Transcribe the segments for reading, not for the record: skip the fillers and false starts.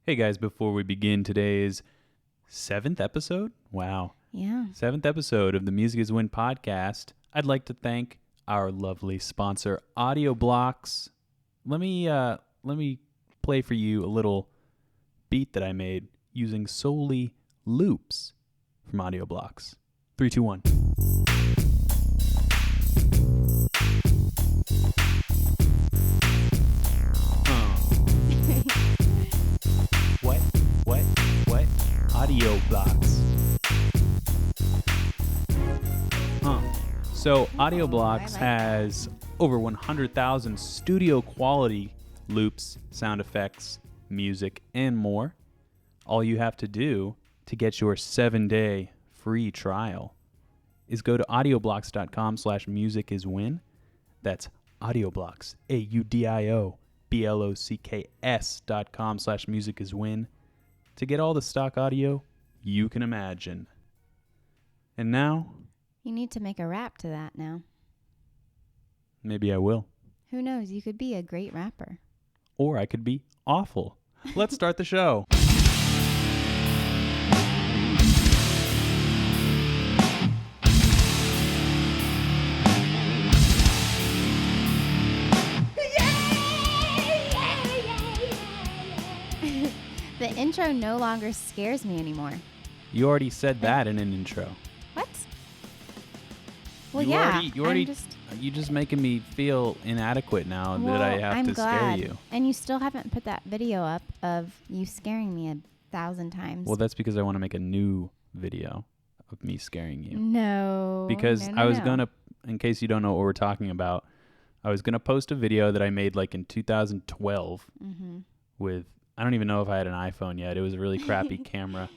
Hey guys, before we begin today's 7th episode, wow, Yeah. 7th episode of the Music is Win podcast, I'd like to thank our lovely sponsor, Audio Blocks. Let me play for you a little beat that I made using solely loops from Audio Blocks. 3, 2, 1. What? Audio Blocks. So Audio Blocks has over 100,000 studio quality loops, sound effects, music, and more. All you have to do to get your 7-day free trial is go to audioblocks.com/musiciswin. That's Audioblocks, AUDIOBLOCKS.com/musiciswin to get all the stock audio you can imagine. And now, You need to make a rap to that now. maybe I will. Who knows? You could be a great rapper. Or I could be awful. Let's start the show. The intro no longer scares me anymore. You already said that in an intro. What? Well, You yeah. already- you already- I'm just, You're just making me feel inadequate now well, that I have I'm to glad. scare you. And you still haven't put that video up of you scaring me 1,000 times. Well, that's because I want to make a new video of me scaring you. No. Because no, I was no. going to, in case you don't know what we're talking about, I was going to post a video that I made like in 2012 Mm-hmm. with, I don't even know if I had an iPhone yet. It was a really crappy camera,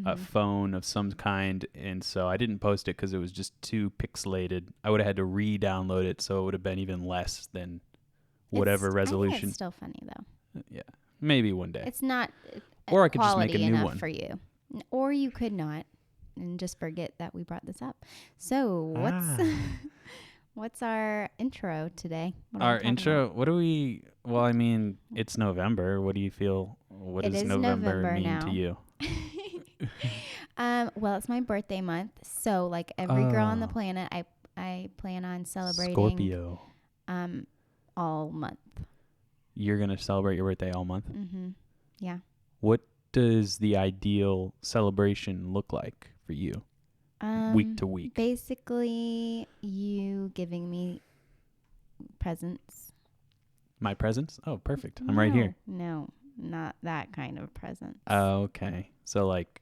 a phone of some kind. And so I didn't post it because it was just too pixelated. I would have had to re-download it, so it would have been even less than whatever I think resolution. it's still funny, though. Yeah, maybe one day. It's not Or I could just make a quality new enough one. for you. Or you could not and just forget that we brought this up. So what's our intro today? What are we Our talking intro, about? what do we, well, I mean, it's November. What do you feel, what It does is November November mean now. to you? Well, it's my birthday month. So like every girl on the Oh. planet, I plan on celebrating Scorpio. all month. You're going to celebrate your birthday all month? Mm-hmm. Yeah. What does the ideal celebration look like for you week to week? Basically, you giving me presents. My presents? Oh, perfect. I'm right here. No, not that kind of present. Oh, okay. So like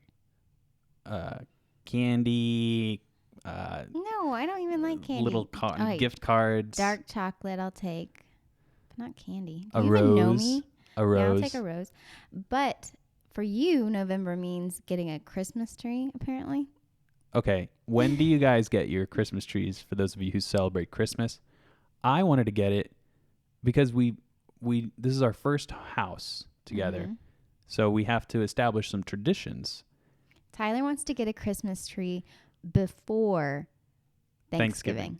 candy, No, I don't even like candy. little Oh, gift cards, dark chocolate I'll take, but not candy. A Do you even know rose. me? a Yeah, rose. I'll take a rose. But for you, November means getting a Christmas tree, apparently. Okay, when do you guys get your Christmas trees? For those of you who celebrate Christmas, I wanted to get it because we this is our first house together, Mhm. so we have to establish some traditions. Tyler wants to get a Christmas tree before Thanksgiving.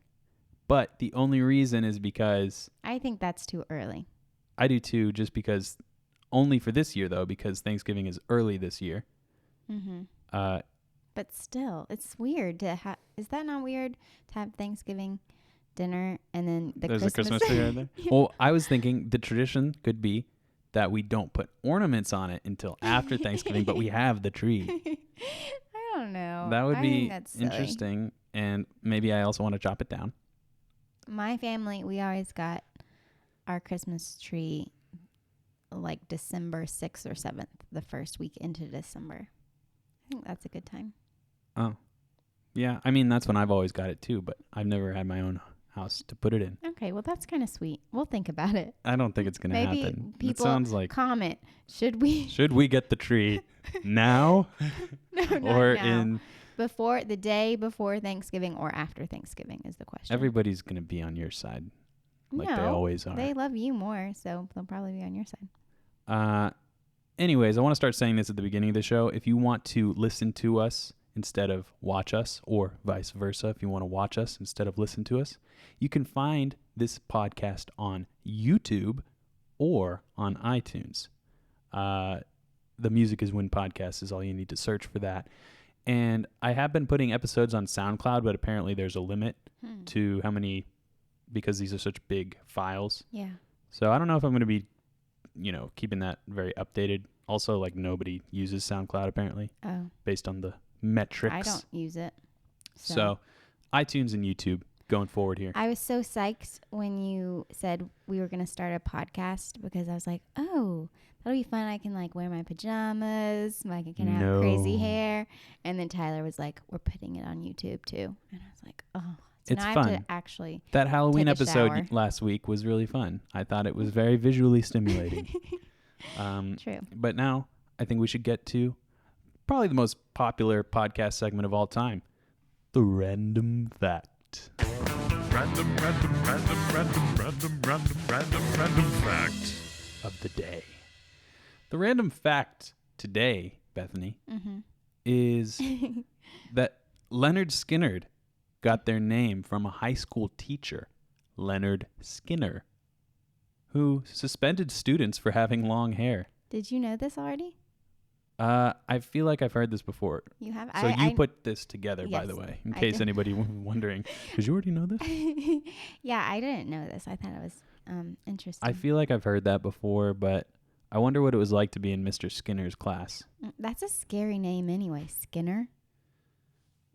But the only reason is because I think that's too early. I do too, just because only for this year though, because Thanksgiving is early this year. Mm-hmm. Uh, But still, it's weird to have. Is that not weird to have Thanksgiving dinner and then there's a Christmas tree right there. Well, I was thinking the tradition could be that we don't put ornaments on it until after Thanksgiving, but we have the tree. I don't know. That would I be think that's silly. interesting, and maybe I also want to chop it down. My family, we always got our Christmas tree like December 6th or 7th, the first week into December. I think that's a good time. Oh, yeah. I mean, that's when I've always got it too, but I've never had my own house to put it in. Okay, well, that's kind of sweet. We'll think about it. I don't think it's going to Maybe happen. It people sounds like, comment, should we? should we get the tree now No, not or now. in? Before the day before Thanksgiving or after Thanksgiving is the question. Everybody's going to be on your side, like they always are. They love you more, so they'll probably be on your side. Anyways, I want to start saying this at the beginning of the show. If you want to listen to us instead of watch us, or vice versa, if you want to watch us instead of listen to us, you can find this podcast on YouTube or on iTunes. the Music is Win podcast is all you need to search for that. And I have been putting episodes on SoundCloud, but apparently there's a limit to how many, because these are such big files. Yeah. So I don't know if I'm going to be, keeping that very updated. Also, like, nobody uses SoundCloud apparently, based on the metrics. I don't use it. So iTunes and YouTube going forward here. I was so psyched when you said we were going to start a podcast, because I was like, oh, that'll be fun. I can like wear my pajamas. I can have crazy hair. And then Tyler was like, we're putting it on YouTube too. And I was like, oh, so it's now fun. I have to actually that Halloween take a episode shower. last week was really fun. I thought it was very visually stimulating. True. But now I think we should get to probably the most popular podcast segment of all time, the Random Fact. Random fact of the day. The random fact today, Bethany, is that Leonard Skinner got their name from a high school teacher, Leonard Skinner, who suspended students for having long hair. Did you know this already? I feel like I've heard this before. You have? So you put this together, by Yes, the way, in I case did. anybody was wondering. Did you already know this? Yeah, I didn't know this. I thought it was interesting. I feel like I've heard that before, but I wonder what it was like to be in Mr. Skinner's class. That's a scary name anyway, Skinner.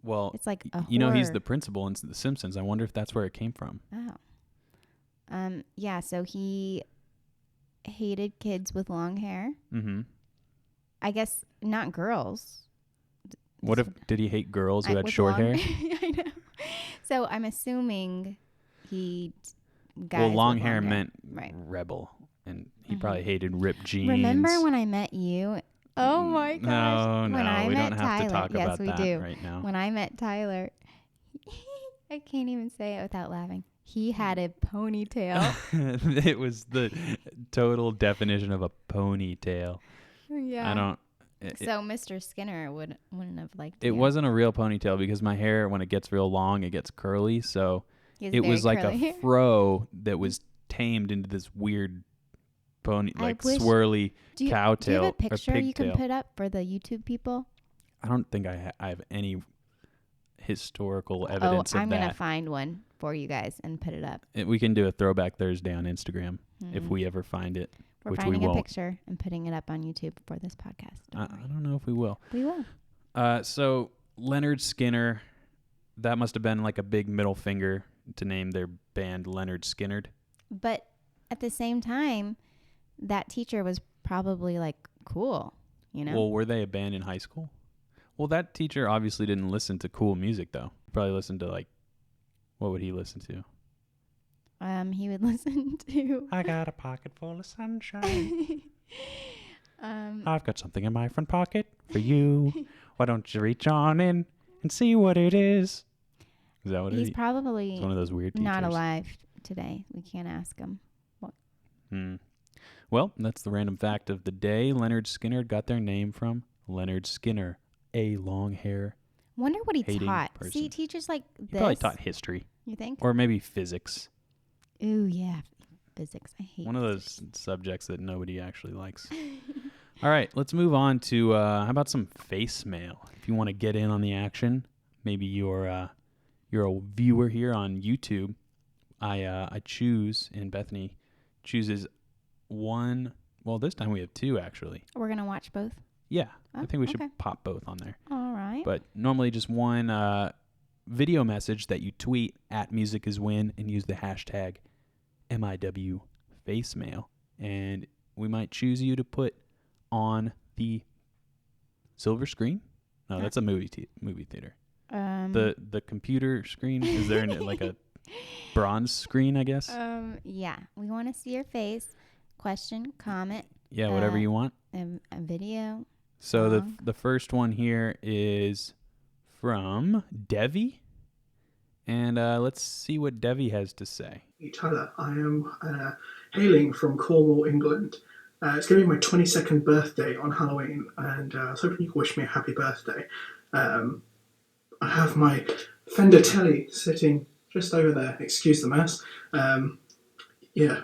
Well, It's like a he's horror. the principal in The Simpsons. I wonder if that's where it came from. Oh. Yeah, so he hated kids with long hair. Mm-hmm. I guess not girls. What if, did he hate girls who had with short long- hair? I know. So I'm assuming guys Well, long with hair meant right. rebel, and he probably hated ripped jeans. Remember when I met you? Oh my gosh. No, When I we met don't have Tyler, to talk yes, about we that do. right now. When I met Tyler, I can't even say it without laughing. He had a ponytail. It was the total definition of a ponytail. Yeah. I don't. So Mr. Skinner wouldn't have liked It you. wasn't a real ponytail because my hair, when it gets real long, it gets curly. So He has it very was like curly a hair. fro that was tamed into this weird pony, I like wish- swirly Do you cow have tail a or picture you can pigtail. put up for the YouTube people? I don't think I have any historical evidence I'm of going to that. find one for you guys and put it up. We can do a Throwback Thursday on Instagram if Mhm. we ever find it, We're which we finding a won't. picture and putting it up on YouTube for this podcast. I Don't worry. don't know if we will. We will. So Leonard Skinner, that must have been like a big middle finger to name their band Leonard Skinner. But at the same time, that teacher was probably like cool, you know? Well, were they a band in high school? Well, that teacher obviously didn't listen to cool music, though. Probably listened to, like, what would he listen to? He would listen to. I got a pocket full of sunshine. um, I've got something in my front pocket for you. Why don't you reach on in and see what it is? Is that what it he's is? probably It's one of those weird teachers. not alive today. We can't ask him. Well, that's the random fact of the day. Leonard Skinner got their name from Leonard Skinner, a long hair. Wonder what he Hating taught. person. See, teachers like He this. probably taught history You think? or maybe physics. Ooh, yeah. Physics. I hate One of physics. those subjects that nobody actually likes. All right, let's move on to how about some face mail? If you want to get in on the action, maybe you're a viewer here on YouTube. I choose, and Bethany chooses one. Well, this time we have two actually. We're going to watch both? Yeah, I Oh, think we should okay. pop both on there. All right. But normally just one video message that you tweet at Music Is Win and use the hashtag MIW FaceMail. And we might choose you to put on the silver screen. No, that's a movie theater. The computer screen, is there like a bronze screen, I guess? Yeah. We want to see your face. Question, comment, Yeah, whatever you want. a video. So song. the first one here is from Devi. And let's see what Devi has to say. Hey Tyler, I am hailing from Cornwall, England. It's going to be my 22nd birthday on Halloween, and I was hoping you could wish me a happy birthday. I have my Fender Telly sitting just over there. Excuse the mess. Yeah,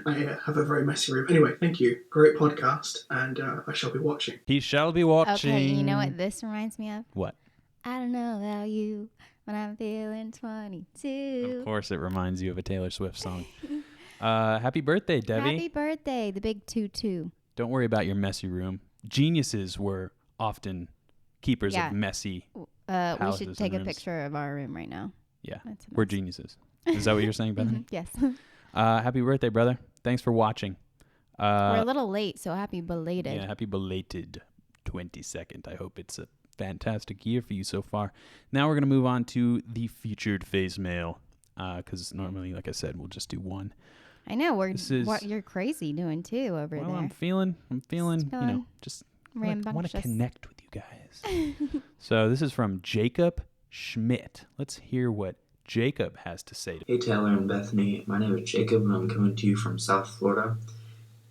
I have a very messy room. Anyway, thank you. Great podcast, and I shall be watching. He shall be watching. Okay, you know what this reminds me of? What? I don't know about you, but I'm feeling 22. Of course, it reminds you of a Taylor Swift song. Happy birthday, Debbie. Happy birthday, the big 22. Don't worry about your messy room. Geniuses were often keepers Yeah. of messy. We houses should and take a rooms. picture of our room right now. Yeah, That's a we're mess. geniuses. Is that what you're saying, Bethany? Yes. Happy birthday, brother. Thanks for watching. We're a little late, so happy belated. Yeah, happy belated 22nd. I hope it's a fantastic year for you so far. Now we're going to move on to the featured phase mail because normally, like I said, we'll just do one. I know. This You're crazy doing too over Well, there. I'm feeling, feeling just I want to rambunctious. connect with you guys. So this is from Jacob Schmidt. Let's hear what Jacob has to say. Hey Taylor and Bethany, my name is Jacob and I'm coming to you from South Florida.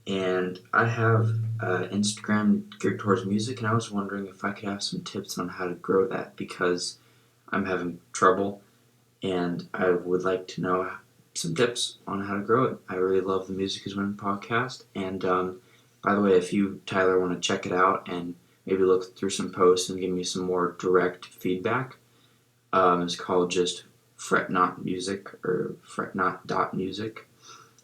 And I have Instagram geared towards music, and I was wondering if I could have some tips on how to grow that because I'm having trouble and I would like to know some tips on how to grow it. I really love the Music is Winning podcast. And by the way, if you, Tyler, want to check it out and maybe look through some posts and give me some more direct feedback, it's called just Fret Not Music or fretnot.music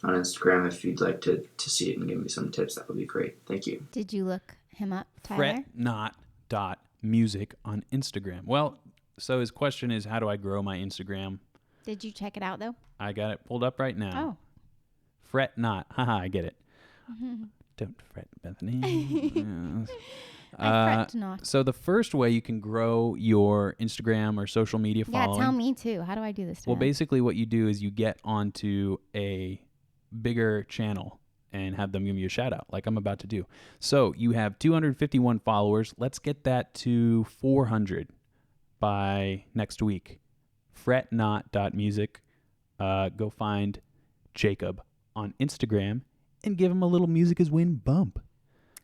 on Instagram. If you'd like to see it and give me some tips, that would be great. Thank you. Did you look him up, Tyler? Fretnot.music on Instagram. Well, so his question is, how do I grow my Instagram? Did you check it out though? I got it pulled up right now. Fret not. Haha, I get it. Don't fret, Bethany. Yes. I fret not. So the first way you can grow your Instagram or social media following. Yeah, tell me too. How do I do this? Well, Tyler? basically what you do is you get onto a bigger channel and have them give you a shout out like I'm about to do. So you have 251 followers. Let's get that to 400 by next week. Fretnot.music. Go find Jacob on Instagram and give him a little Music is Win bump.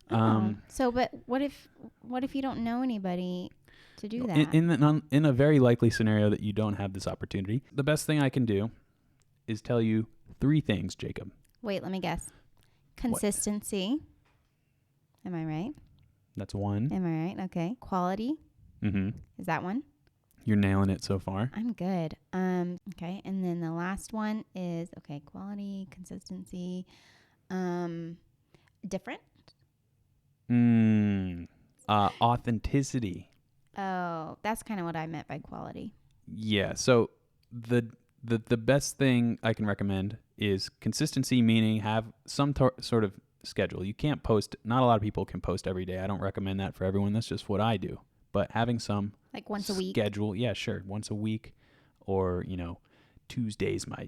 But what if you don't know anybody to do that? In a very likely scenario that you don't have this opportunity, the best thing I can do is tell you 3 things, Jacob. Wait, let me guess. Consistency. Am I right? That's 1. Am I right? Okay. Quality. Mm-hmm. Is that 1? You're nailing it so far. I'm good. Okay. And then the last one is quality, consistency, different. Authenticity. Oh, that's kind of what I meant by quality. Yeah. So the best thing I can recommend is consistency, meaning have some sort of schedule. You can't post. Not a lot of people can post every day. I don't recommend that for everyone. That's just what I do. But having some like once a week schedule, yeah, sure, once a week, or Tuesday's my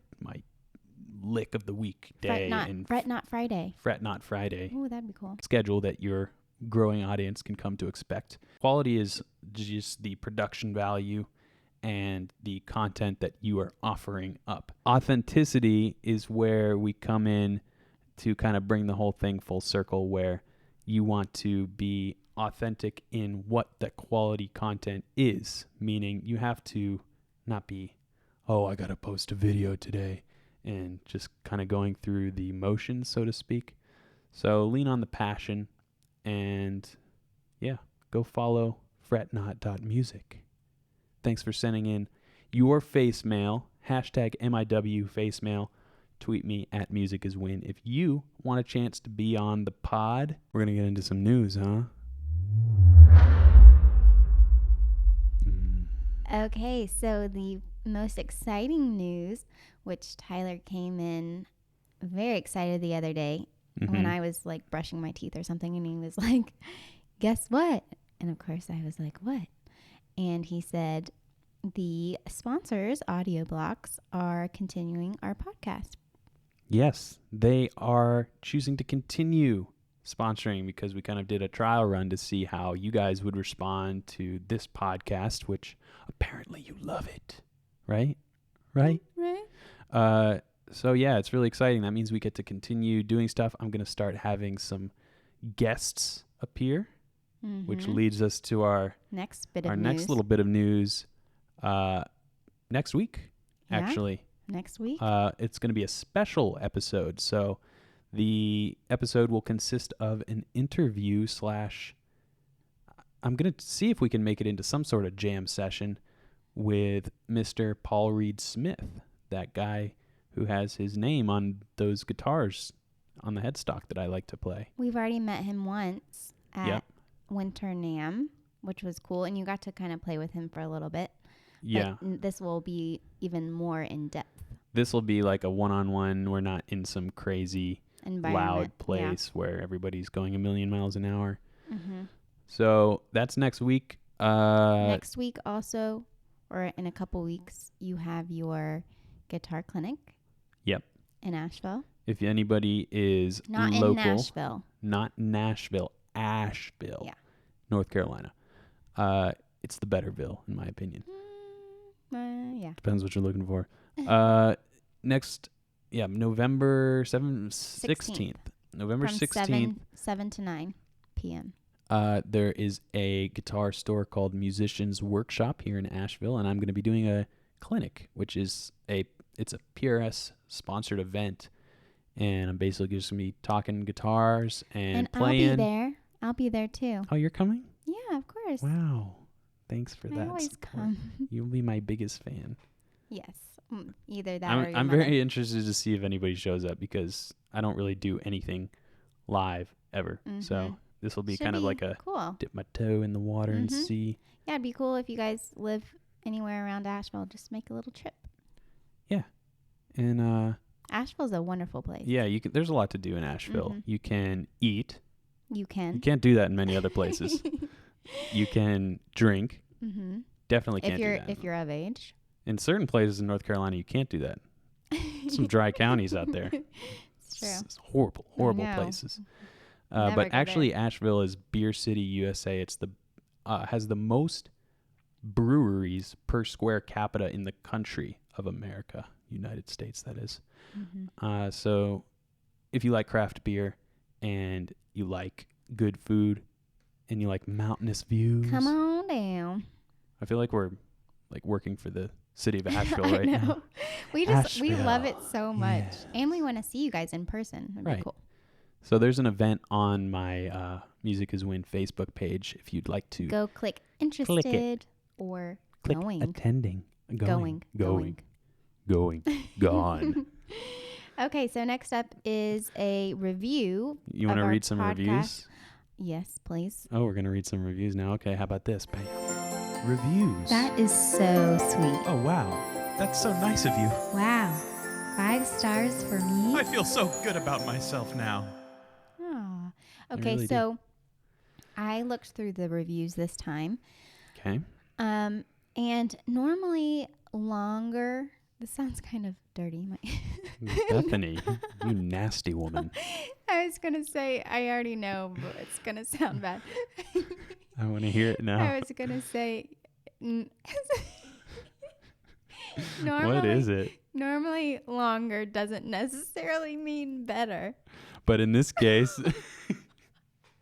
lick of the week day, Fret not Friday. Fret not Friday. Oh, that'd be cool. Schedule that your growing audience can come to expect. Quality is just the production value and the content that you are offering up. Authenticity is where we come in to kind of bring the whole thing full circle, where you want to be authentic in what the quality content is, meaning you have to not be, I got to post a video today and just kind of going through the motions, so to speak. So lean on the passion and go follow fretnot.music. Thanks for sending in your face mail, #MIW face mail. Tweet me at Music is Win if you want a chance to be on the pod. We're going to get into some news, huh? Okay, so the most exciting news, which Tyler came in very excited the other day when I was like brushing my teeth or something, and he was like, guess what? And of course I was like, what? And he said, the sponsors, Audio Blocks, are continuing our podcast. Yes, they are choosing to continue sponsoring because we kind of did a trial run to see how you guys would respond to this podcast, which apparently you love it, right? Right? So yeah, it's really exciting. That means we get to continue doing stuff. I'm going to start having some guests appear, which leads us to our next bit our of next news. little bit of news next week, Yeah? actually. Next week? It's going to be a special episode. So the episode will consist of an interview / I'm going to see if we can make it into some sort of jam session with Mr. Paul Reed Smith, that guy who has his name on those guitars on the headstock that I like to play. We've already met him once at Yep. Winter NAMM, which was cool. And you got to kind of play with him for a little bit. Yeah. But this will be even more in depth. This will be like a one-on-one. We're not in some crazy loud place where everybody's going a million miles an hour. Mm-hmm. So that's next week. Next week also, or in a couple weeks, you have your guitar clinic. Yep. In Asheville. If anybody is Not local, in Nashville. Not Nashville, Asheville, Yeah. North Carolina. It's the Betterville, in my opinion. Yeah. Depends what you're looking for. November 16th. November From 16th. 7 to 9 p.m. There is a guitar store called Musicians Workshop here in Asheville, and I'm going to be doing a clinic, which is it's a PRS sponsored event, and I'm basically just going to be talking guitars and playing. I'll be there. I'll be there too. Oh, you're coming? Yeah, of course. Wow. Thanks for that. I always support. come. You'll be my biggest fan. Yes. Either that or your I'm mother. very interested to see if anybody shows up because I don't really do anything live ever. So Mhm. this will be Should kind of be like a cool. dip my toe in the water and Mhm. see. Yeah, it'd be cool if you guys live anywhere around Asheville. Just make a little trip. And Asheville's a wonderful place. yeah, there's a lot to do in Asheville. Mhm. You can eat. You can. You can't do that in many other places. You can drink. Mm-hmm. Definitely can't If you're do that. if you're of age. In certain places in North Carolina, you can't do that. Some dry counties out there. It's true. It's horrible know. places. Never But go actually, Asheville is Beer City, USA. It's has the most breweries per square capita in the country of America, United States, that is. Mm-hmm. So if you like craft beer and you like good food and you like mountainous views, Come on down. I feel like we're like working for the city of Asheville right I know. now. We love it Asheville. so much. Yes. And we want to see you guys in person. That'd Right. be cool. So there's an event on my Music is Win Facebook page if you'd like to Go click interested or click going. attending. Going. Gone. Okay, so next up is a review. You want to of our read some podcast. reviews? Yes, please. Oh, we're going to read some reviews now. Okay, how about this? Bam. Reviews. That is so sweet. Oh, wow. That's so nice of you. Wow. 5 stars for me. I feel so good about myself now. Aw. I Okay, really do. so I looked through the reviews this time. Okay. And normally longer. This sounds kind of dirty. Bethany, you nasty woman. I was going to say, I already know, but it's going to sound bad. I want to hear it now. I was going to say, What is it? Normally longer doesn't necessarily mean better. But in this case,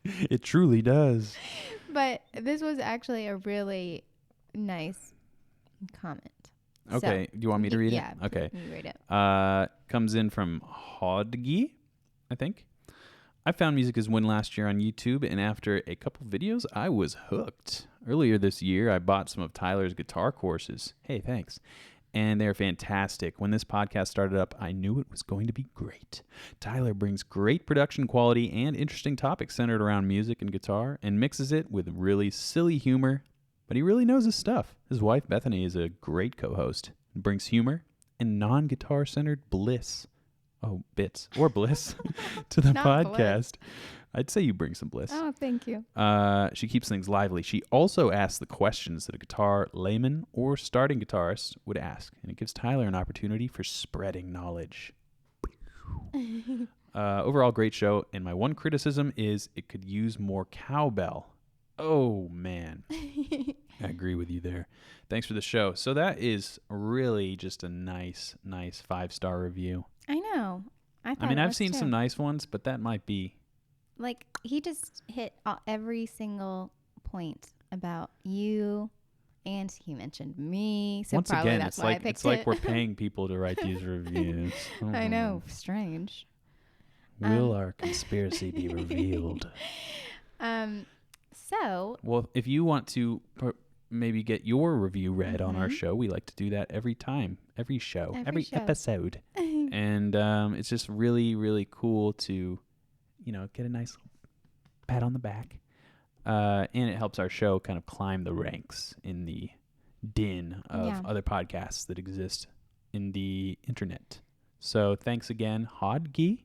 it truly does. But this was actually a really nice comment. Okay. Do you want me to read Yeah, it? Okay. you read it. Comes in from Hodgie, I think. I found Music is Win last year on YouTube, and after a couple videos, I was hooked. Earlier this year, I bought some of Tyler's guitar courses. Hey, thanks. And they're fantastic. When this podcast started up, I knew it was going to be great. Tyler brings great production quality and interesting topics centered around music and guitar, and mixes it with really silly humor, but he really knows his stuff. His wife, Bethany, is a great co-host and brings humor and non-guitar centered bliss. Oh, bits or bliss to the Not podcast. I'd say you bring some bliss. Oh, thank you. She keeps things lively. She also asks the questions that a guitar layman or starting guitarist would ask, and it gives Tyler an opportunity for spreading knowledge. Overall, great show, and my one criticism is it could use more cowbell. Oh, man. I agree with you there. Thanks for the show. So that is really just a nice 5-star review. I know. I mean, I've seen some nice ones, but that might be... Like, he just hit every single point about you and he mentioned me. So Once probably again, that's it's why I like picked it's like it. we're paying people to write these reviews. I know, strange. Will our conspiracy be revealed? So Well, if you want to maybe get your review read on our Mhm. show, we like to do that every time, every show, Every show. episode. And it's just really, really cool to, get a nice pat on the back. And it helps our show kind of climb the ranks in the din of Yeah. other podcasts that exist in the internet. So thanks again, Hodgie.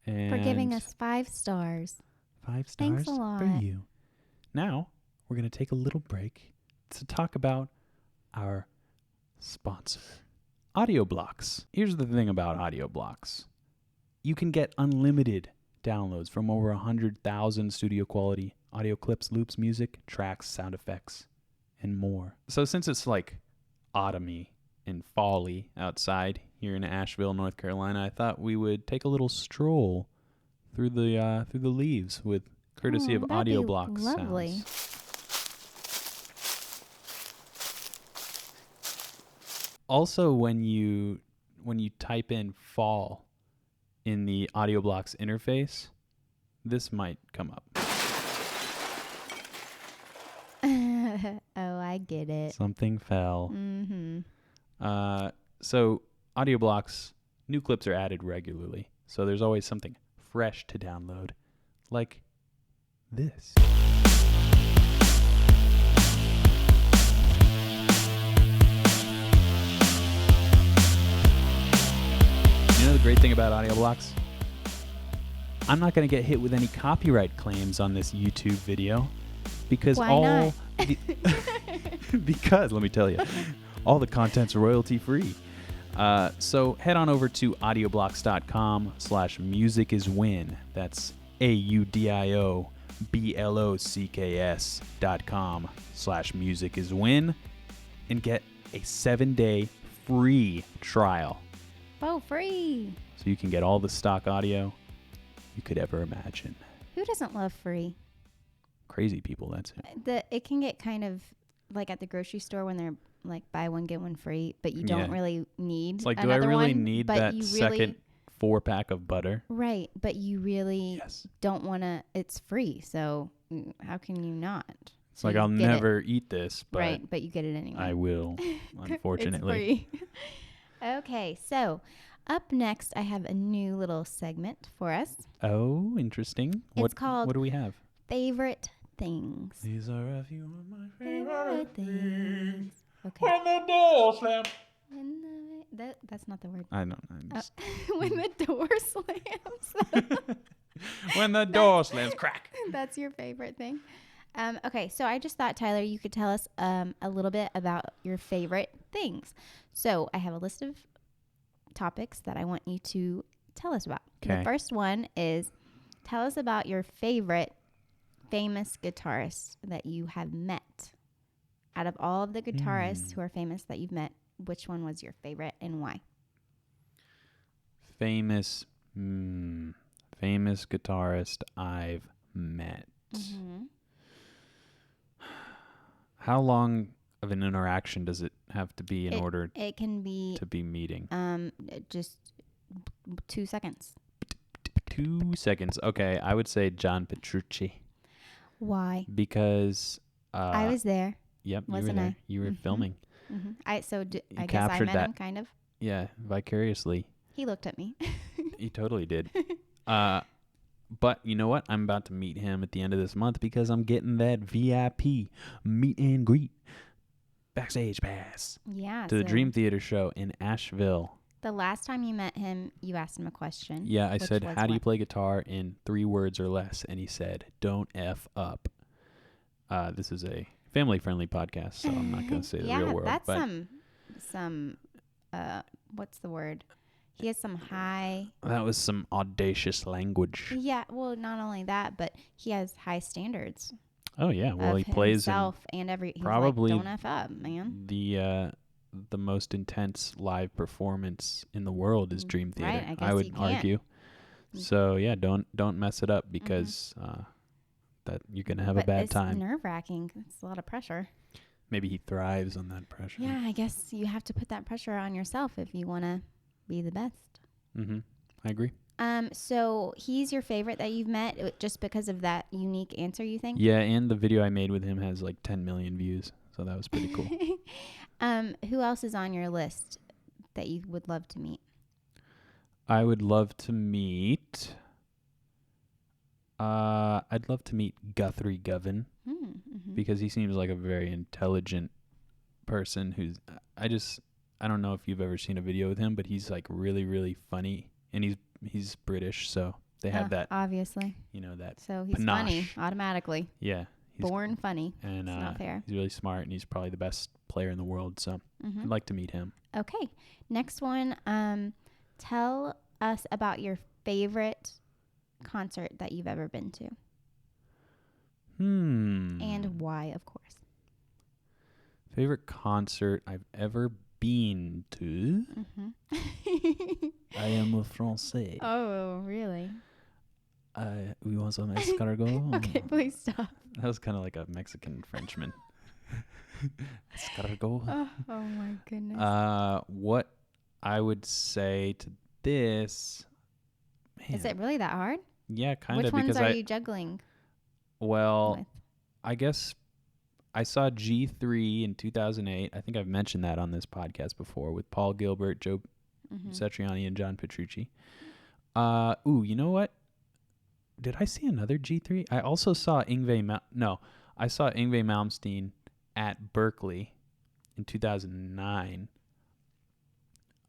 for giving And us 5 stars. 5 stars Thanks a lot. for you. Now, we're going to take a little break to talk about our sponsor, AudioBlocks. Here's the thing about AudioBlocks. You can get unlimited downloads from over 100,000 studio quality audio clips, loops, music, tracks, sound effects, and more. So since it's like autumny and fall-y outside here in Asheville, North Carolina, I thought we would take a little stroll through the leaves with courtesy of that'd be AudioBlocks lovely. sounds. Also, when you type in fall in the AudioBlocks interface, this might come up. Oh, I get it. Something fell. Mm-hmm. So AudioBlocks, new clips are added regularly. So there's always something fresh to download, like this. You know the great thing about AudioBlocks? I'm not going to get hit with any copyright claims on this YouTube video because Why not? because let me tell you, all the content's royalty free. So head on over to audioblocks.com/musiciswin. That's AUDIOBLOCKS.com/musiciswin and get a 7-day free trial. Oh, free. So you can get all the stock audio you could ever imagine. Who doesn't love free? Crazy people, that's it. It can get kind of like at the grocery store when they're like buy one get one free, but you don't Yeah. really need. It's like, do I another really one, need but that you second really, 4-pack of butter? right? But you really Yes. don't want to. It's free, so how can you not? It's So like you I'll get it. never eat this, but Right, but you get it anyway. I will, unfortunately. It's free. Okay, so up next, I have a new little segment for us. Oh, interesting. It's called What do we have? Favorite Things. These are a few of my Favorite things. Okay. When the door slams. That's not the word. I don't know. When the door slams. When the door slams, crack. That's your favorite thing. Okay, so I just thought, Tyler, you could tell us a little bit about your favorite things. So I have a list of topics that I want you to tell us about. Okay. The first one is tell us about your favorite famous guitarist that you have met. Out of all of the guitarists who are famous that you've met, which one was your favorite and why? Famous guitarist I've met. Mm-hmm. How long of an interaction does it have to be in order It can be to be meeting? just 2 seconds. 2 seconds. Okay, I would say John Petrucci Why? because I was there. Yep, you were wasn't there. I? You were Mhm. filming. Mm-hmm. I guess I captured met that. him kind of. Yeah, vicariously. He looked at me. He totally did. But you know what? I'm about to meet him at the end of this month because I'm getting that VIP meet and greet backstage pass Yeah. to the so Dream Theater show in Asheville. The last time you met him, you asked him a question. Yeah, I which said, was how do you what? play guitar in 3 words or less? And he said, don't F up. This is a family-friendly podcast, so I'm not going to say the real world. That's but some what's the word? He has some high. that was some audacious language. Yeah, well, not only that, but he has high standards. Oh, yeah. Well, of he plays in himself and he's probably like, don't F up, man. the most intense live performance in the world is Dream Theater. Right, I guess would you can't. argue. So yeah, don't mess it up because that you're gonna have a But bad it's time. nerve-wracking. It's a lot of pressure. Maybe he thrives on that pressure. Yeah, I guess you have to put that pressure on yourself if you want to be the best. Mm-hmm. I agree. So he's your favorite that you've met just because of that unique answer, you think? Yeah, and the video I made with him has like 10 million views, so that was pretty cool. Who else is on your list that you would love to meet? I would love to meet. I'd love to meet Guthrie Govan Mm-hmm. because he seems like a very intelligent person who's. I don't know if you've ever seen a video with him, but he's like really, really funny, and he's British, so they have that, obviously. that. So he's panache. funny automatically. Yeah, he's Born funny. and It's not fair. he's really smart, and he's probably the best player in the world. So Mm-hmm. I'd like to meet him. Okay. Next one. Tell us about your favorite concert that you've ever been to and why, of course. Favorite concert I've ever been to? Mm-hmm. I am a Français. Oh, really? We want some escargot. Okay, please stop. That was kind of like a Mexican Frenchman. Escargot. Oh my goodness. What I would say to this, man, Is it really that hard? yeah, kind Which of, ones because are you juggling well, with? I guess I saw G3 in 2008. I think I've mentioned that on this podcast before with Paul Gilbert, Joe Mm-hmm. Satriani, and John Petrucci. You know what? Did I see another G3? I also saw I saw Yngwie Malmsteen at Berkeley in 2009.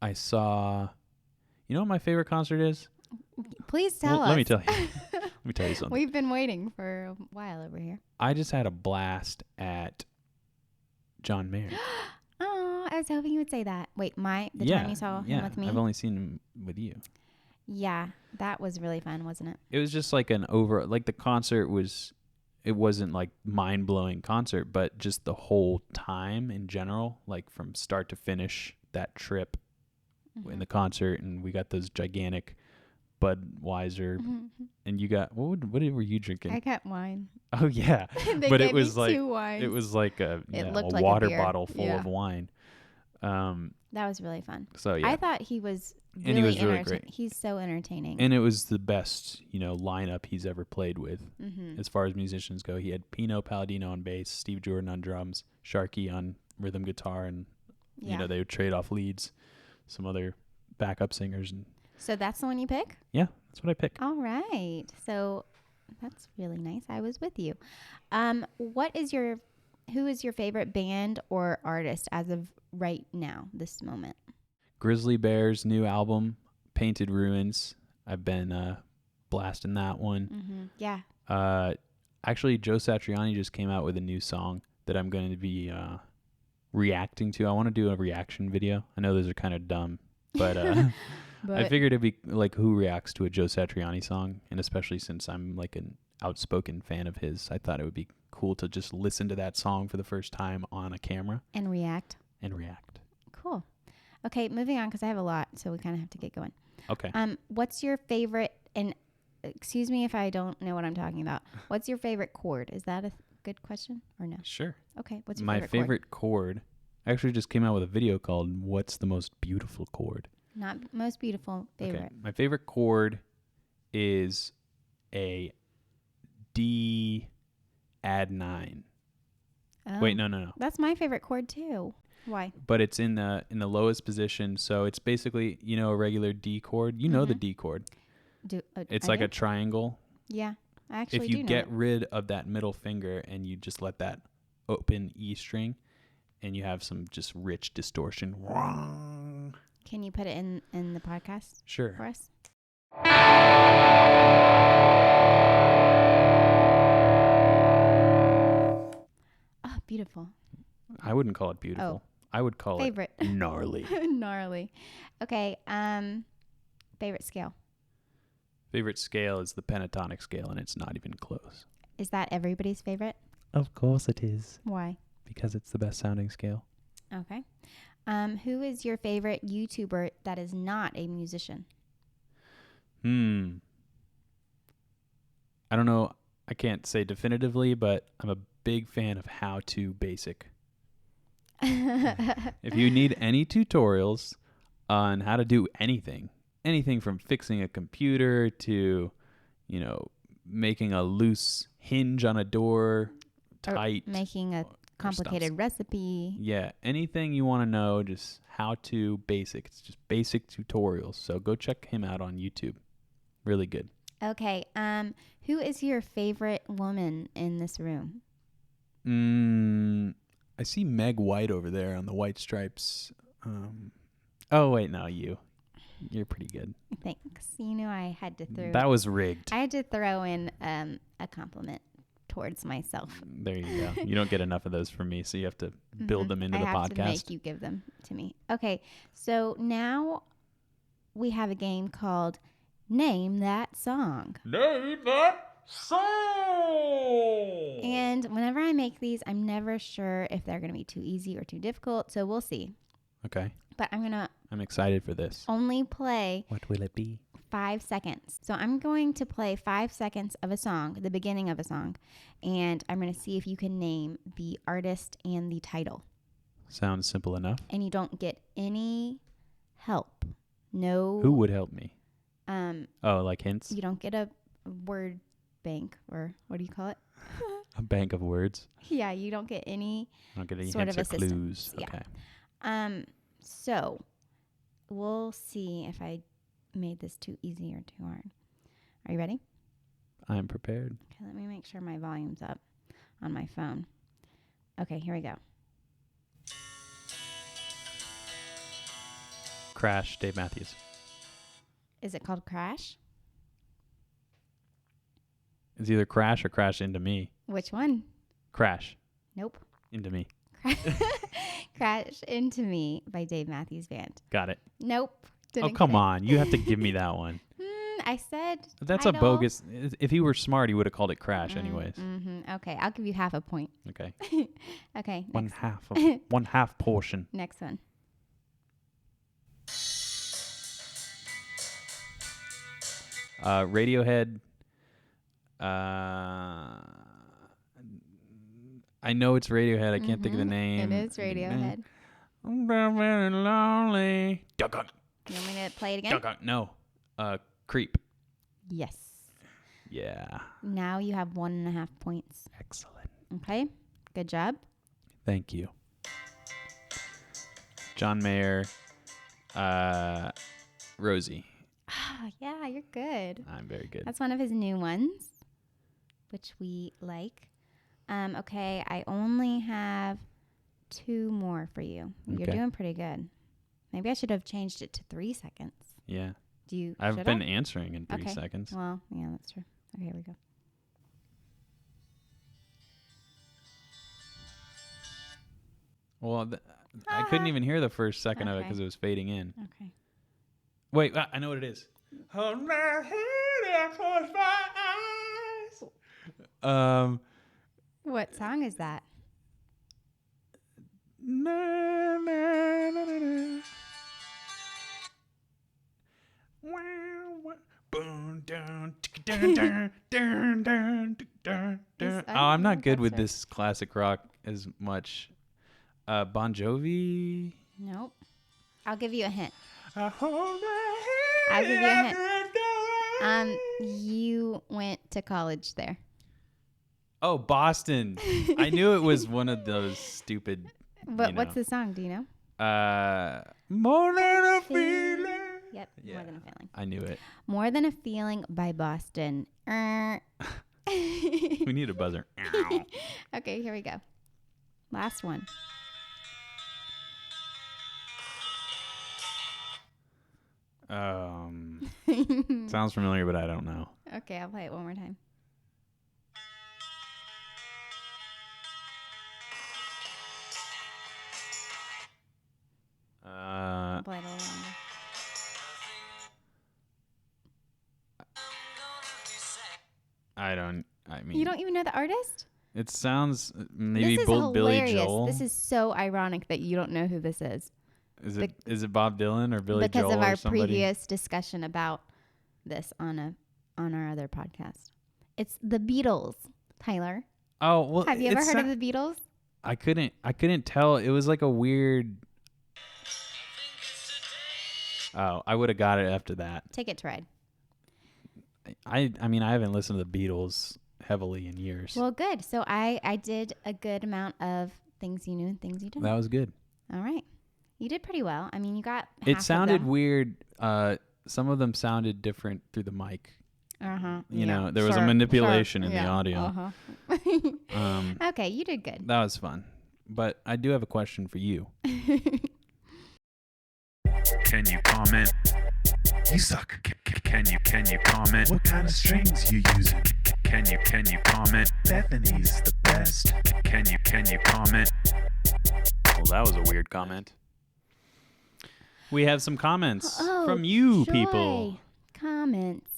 I saw, you know what my favorite concert is? Please tell us. Let me tell you. Let me tell you something. We've been waiting for a while over here. I just had a blast at John Mayer. Oh, I was hoping you would say that. Wait, time you saw him with me? I've only seen him with you. Yeah, that was really fun, wasn't it? It was just like the concert it wasn't like mind-blowing concert, but just the whole time in general, like from start to finish, that trip in the concert, and we got those gigantic Budweiser, and you got what were you drinking? I got wine. Oh yeah, They but gave it was me like 2 wines. it was like a looked a like a water beer. bottle full Yeah. of wine. That was really fun. So yeah, I thought he was really And he was really great. He's so entertaining. and it was the best lineup he's ever played with. Mm-hmm. As far as musicians go, he had Pino Palladino on bass, Steve Jordan on drums, Sharkey on rhythm guitar, and Yeah. they would trade off leads, some other backup singers, and So that's the one you pick? yeah, that's what I picked. All right. So that's really nice. I was with you. Who is your favorite band or artist as of right now, this moment? Grizzly Bear's new album, Painted Ruins. I've been blasting that one. Mm-hmm. Yeah. Actually, Joe Satriani just came out with a new song that I'm going to be reacting to. I want to do a reaction video. I know those are kind of dumb, but I figured it'd be like who reacts to a Joe Satriani song, and especially since I'm like an outspoken fan of his, I thought it would be cool to just listen to that song for the first time on a camera and react. and react. Cool. Okay, moving on because I have a lot, so we kind of have to get going. Okay. What's your favorite? And excuse me if I don't know what I'm talking about. What's your favorite chord? Is that a good question or no? Sure. Okay. What's your My favorite chord? favorite chord, I actually just came out with a video called "What's the Most Beautiful Chord?" Not most beautiful. Favorite. Okay. My favorite chord is a D add 9. Oh, Wait, no. That's my favorite chord too. Why? But it's in the lowest position, so it's basically a regular D chord. You know the D chord. It's like a triangle. Yeah, I actually If you do know get it. rid of that middle finger and you just let that open E string, and you have some just rich distortion. Can you put it in the podcast Sure. for us? Oh, beautiful. I wouldn't call it beautiful. I would call Favorite. it gnarly. Gnarly. Okay. Favorite scale. Favorite scale is the pentatonic scale, and it's not even close. Is that everybody's favorite? Of course it is. Why? Because it's the best sounding scale. Okay. Who is your favorite YouTuber that is not a musician? I don't know. I can't say definitively, but I'm a big fan of How To Basic. If you need any tutorials on how to do anything from fixing a computer to, making a loose hinge on a door tight, making a complicated recipe. Yeah, anything you want to know, just how to basic. It's just basic tutorials. So go check him out on YouTube. Really good. Okay. Who is your favorite woman in this room? I see Meg White over there on the White Stripes. Oh wait, no, you're pretty good. Thanks. You know, I had to throw. That was rigged. I had to throw in a compliment towards myself. There you go. You don't get enough of those from me, so you have to build them into the podcast. I have to make you give them to me. Okay, so now we have a game called Name That Song. Name that song. And whenever I make these, I'm never sure if they're going to be too easy or too difficult, so we'll see. Okay. But I'm excited for this. Only play. What will it be? 5 seconds. So I'm going to play 5 seconds of a song, the beginning of a song, and I'm going to see if you can name the artist and the title. Sounds simple enough. And you don't get any help. No. Who would help me? Like hints? You don't get a word bank, or what do you call it? A bank of words? Yeah, you don't get any sort hints of or clues. Yeah. Okay. So we'll see if I made this too easy or too hard. Are you ready? I'm prepared. Okay, let me make sure my volume's up on my phone. Okay, here we go. Crash, Dave Matthews. Is it called Crash? It's either Crash or Crash Into Me. Which one? Crash. Nope. Into Me. Crash Into Me by Dave Matthews Band. Got it. Nope. Oh, come on. You have to give me that one. I said That's title. a bogus. If he were smart, he would have called it Crash anyways. Mm-hmm. Okay, I'll give you half a point. Okay. Okay. One half portion. Next one. Radiohead. I know it's Radiohead. I can't think of the name. It is Radiohead. I'm very lonely. You want me to play it again? No. Creep. Yes. Yeah. Now you have 1.5 points. Excellent. Okay. Good job. Thank you. John Mayer. Rosie. Yeah, you're good. I'm very good. That's one of his new ones, which we like. Okay, I only have 2 more for you. You're doing pretty good. Maybe I should have changed it to 3 seconds. Yeah. I've been answering in 3 seconds. Well, yeah, that's true. Okay, here we go. Well, I couldn't even hear the first second of it because it was fading in. Okay. Wait, I know what it is. What song is that? I'm not good with this classic rock as much. Bon Jovi? Nope. I'll give you a hint. I'll give you a hint. You went to college there. Oh, Boston. I knew it was one of those stupid. But what's the song? Do you know? More Than a Feeling. Yep, yeah. More Than a Feeling. I knew it. More Than a Feeling by Boston. We need a buzzer. Okay, here we go. Last one. Sounds familiar, but I don't know. Okay, I'll play it one more time. I'll play it a little longer. You don't even know the artist? It sounds maybe This is Billy hilarious. Joel. This is so ironic that you don't know who this is. Is it Bob Dylan or Billy Joel? Because of our or somebody? previous discussion about this on our other podcast. It's the Beatles, Tyler. Oh, well. Have you ever heard of the Beatles? I couldn't tell. It was like a weird. Oh, I would have got it after that. Ticket to Ride. I mean, I haven't listened to the Beatles heavily in years. Well, good. So I did a good amount of things you knew and things you didn't. That was good. All right. You did pretty well. I mean, you got half It of sounded them. weird. Some of them sounded different through the mic. Uh-huh. You know, there was a manipulation in the audio. Uh-huh. Okay, you did good. That was fun. But I do have a question for you. Can you comment? You suck. Can you comment? What kind of strings you using? Can you comment? Bethany's the best. Can you comment? Well, that was a weird comment. We have some comments Oh, from you joy. people. Comments.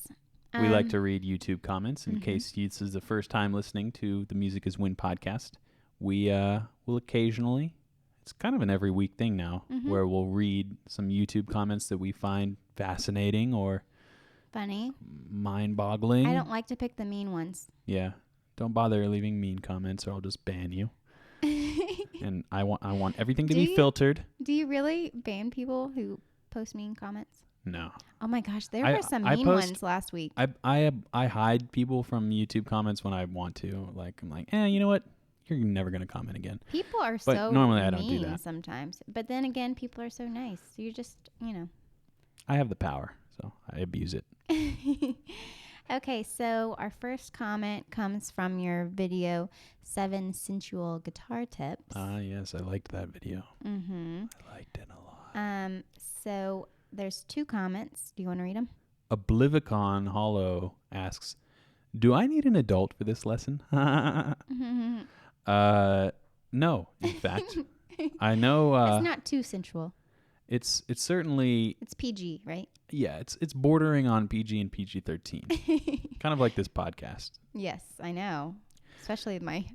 We like to read YouTube comments in mhm. case this is the first time listening to the Music is Win podcast. We will occasionally, it's kind of an every week thing now, Mhm. where we'll read some YouTube comments that we find fascinating or Funny. mind-boggling. I don't like to pick the mean ones. Yeah. Don't bother leaving mean comments or I'll just ban you. And I want everything to Do be you? filtered. Do you really ban people who post mean comments? No. Oh my gosh, there I- were some I mean post- ones last week. I hide people from YouTube comments when I want to. Like, I'm like, you know what? You're never going to comment again. People are But so normally I don't do mean that. sometimes. But then again, people are so nice. So you just, I have the power, so I abuse it. Okay, so our first comment comes from your video, 7 Sensual Guitar Tips. Yes, I liked that video. Mm-hmm. I liked it a lot. So there's 2 comments. Do you want to read them? Oblivicon Hollow asks, "Do I need an adult for this lesson?" No, in fact. I know It's not too sensual. it's certainly It's PG, right? it's bordering on PG and PG-13. Kind of like this podcast. Yes, I know. Especially my...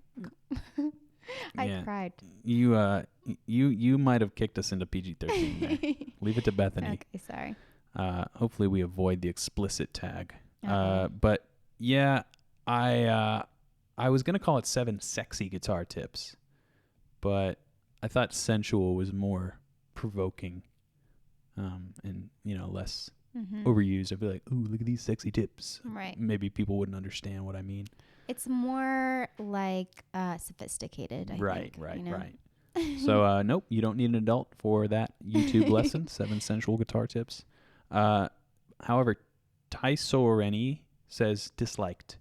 I Yeah. cried. You might have kicked us into PG-13 there. Leave it to Bethany. Okay, sorry. Hopefully we avoid the explicit tag. Uh-oh. But yeah, I was gonna call it 7 sexy guitar tips, but I thought sensual was more provoking, and less Mm-hmm. overused. I'd be like, "Ooh, look at these sexy tips." Right. Maybe people wouldn't understand what I mean. It's more like sophisticated, I think. Right. So nope, you don't need an adult for that YouTube lesson. 7 sensual guitar tips. However, Taisoreni says disliked.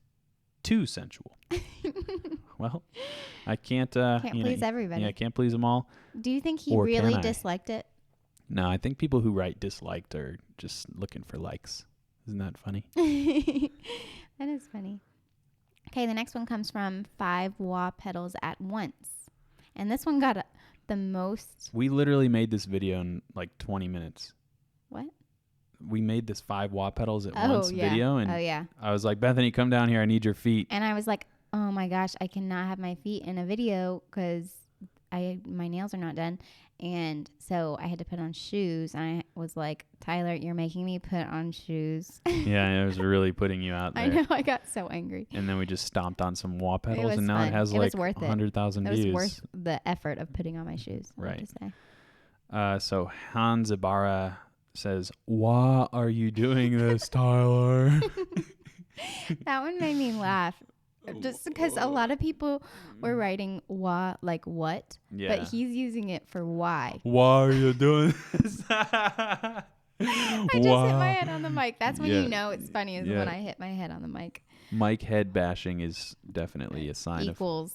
Too sensual. Well, I can't. Can't please everybody. Yeah, I can't please them all. Do you think he Or really can I? disliked it? No, I think people who write disliked are just looking for likes. Isn't that funny? That is funny. Okay, the next one comes from 5 wah pedals at once. And this one got the most... We literally made this video in like 20 minutes. What? We made this 5 wah pedals at once yeah. video, and Oh, yeah. I was like, Bethany, come down here. I need your feet. And I was like, oh my gosh, I cannot have my feet in a video because my nails are not done. And so I had to put on shoes. And I was like, Tyler, you're making me put on shoes. Yeah, I was really putting you out there. I know. I got so angry. And then we just stomped on some wah pedals, was and now fun. it has It was like worth it. 100,000 It views. was worth the effort of putting on my shoes. I have Right. to say. So Hans Ibarra says, "Why are you doing this, Tyler?" That one made me laugh. Just because a lot of people were writing wah like what, Yeah. but he's using it for why. Why are you doing this? I just hit my head on the mic. That's when Yeah. you know it's funny is Yeah. when I hit my head on the mic. Mike head bashing is definitely a sign of. Equals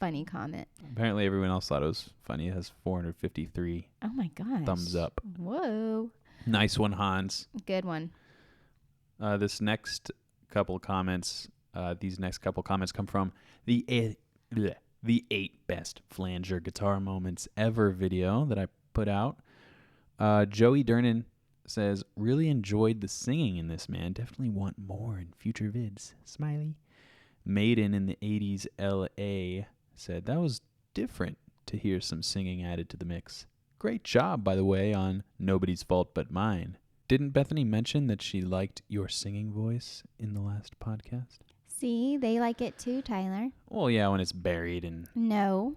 funny comment. Apparently, everyone else thought it was funny. It has 453 Oh my gosh. thumbs up. Whoa. Nice one, Hans. Good one. This next couple comments. These next couple comments come from the 8 best flanger guitar moments ever video that I put out. Joey Dernan says, "Really enjoyed the singing in this, man. Definitely want more in future vids. Smiley." Maiden in the 80s LA said, "That was different to hear some singing added to the mix. Great job, by the way, on Nobody's Fault But Mine. Didn't Bethany mention that she liked your singing voice in the last podcast?" See, they like it too, Tyler. Well, yeah, when it's buried and No.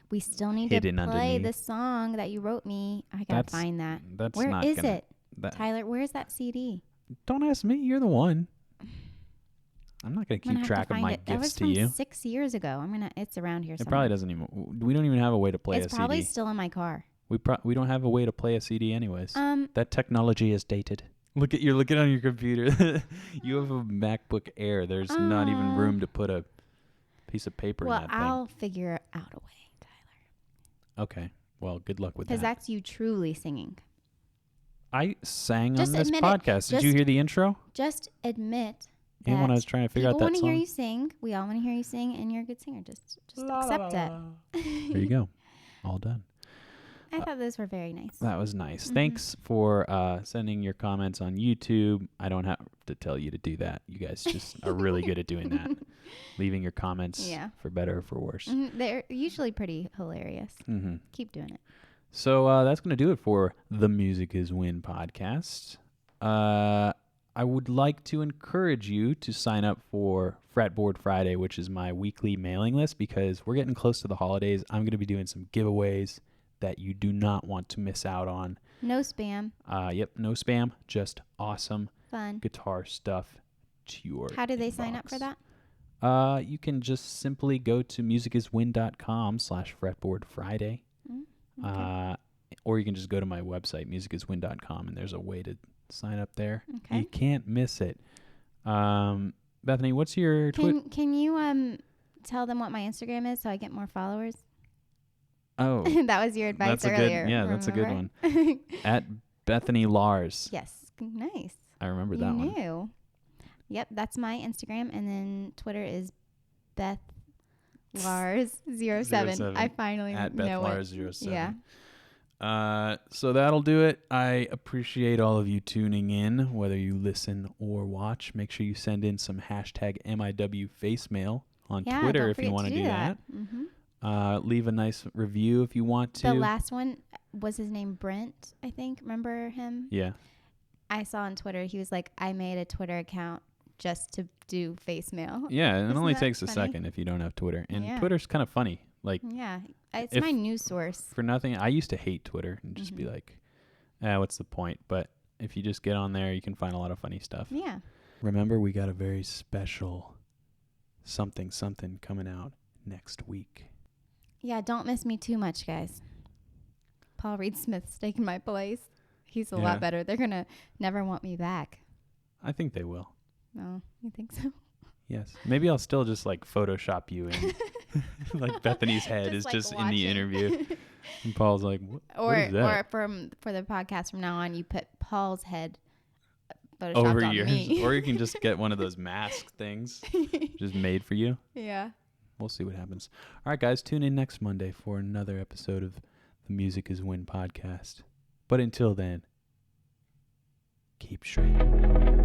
We still need to Hidden play underneath. the song that you wrote me. I gotta That's- find that. that's Where not is gonna, it? That, Tyler, where's that CD? don't ask me. You're the one. I'm not gonna I'm keep gonna have track to of find my it. That gifts was to from you. 6 years ago. It's around here It somewhere. probably doesn't even. We don't even have a way to play It's a probably CD. still in my car. We don't have a way to play a CD anyways. Um, That technology is dated. You're looking on your computer. You have a MacBook Air. There's not even room to put a piece of paper well, in that I'll figure out a way, Tyler. thing. Okay. Well, good luck with Because that. that's you truly singing. I sang Just on this admit it. podcast. Did you Just- hear the intro? Just admit And when I that was trying to figure out people that want to song. hear you sing. We all want to hear you sing, and you're a good singer. Just accept it. There you go. All done. I thought those were very nice. That was nice. Mhm. Thanks for sending your comments on YouTube. I don't have to tell you to do that. You guys just are really good at doing that. Leaving your comments Yeah. for better or for worse. They're usually pretty hilarious. Mm-hmm. Keep doing it. So that's going to do it for the Music is Win podcast. I would like to encourage you to sign up for Fretboard Friday, which is my weekly mailing list, because we're getting close to the holidays. I'm going to be doing some giveaways that you do not want to miss out on. No spam. Yep, no spam, just awesome Fun. guitar stuff to your How do they sign up for inbox. that? You can just simply go to musiciswin.com/fretboardfriday. Okay. Or you can just go to my website, musiciswin.com, and there's a way to sign up there. Okay. You can't miss it. Bethany, what's your Twitter? Can you tell them what my Instagram is so I get more followers? Oh, That was your advice that's a earlier. good. Yeah, that's a good remember? one. At Bethany Lars. Yes. Nice. I remember You that one. knew. Yep, that's my Instagram, and then Twitter is Beth Lars 07. I finally At know it. BethLars07. Yeah. So that'll do it. I appreciate all of you tuning in, whether you listen or watch. Make sure you send in some hashtag MIW facemail on Yeah, Twitter don't if you forget want to do that. Mm-hmm. Leave a nice review if you want to. The last one was his name Brent, I think. Remember him? Yeah. I saw on Twitter, he was like, I made a Twitter account just to do face mail. Yeah, it Isn't only that takes a funny? second if you don't have Twitter. And Yeah. Twitter's kind of funny. Like, Yeah, it's If- my news source. for nothing, I used to hate Twitter and just be Mhm. like, what's the point? But if you just get on there, you can find a lot of funny stuff. Yeah. Remember, we got a very special something coming out next week. Yeah, don't miss me too much, guys. Paul Reed Smith's taking my place. He's a Yeah. lot better. They're going to never want me back. I think they will. No, you think so? Yes. Maybe I'll still just like Photoshop you in. Like Bethany's head is like, just in the watching. interview. And Paul's like, what or is that? for the podcast from now on, you put Paul's head photoshopped Over on yours. me. Or you can just get one of those mask things just made for you. Yeah. We'll see what happens. All right, guys, tune in next Monday for another episode of the Music is Win podcast. But until then, keep shredding.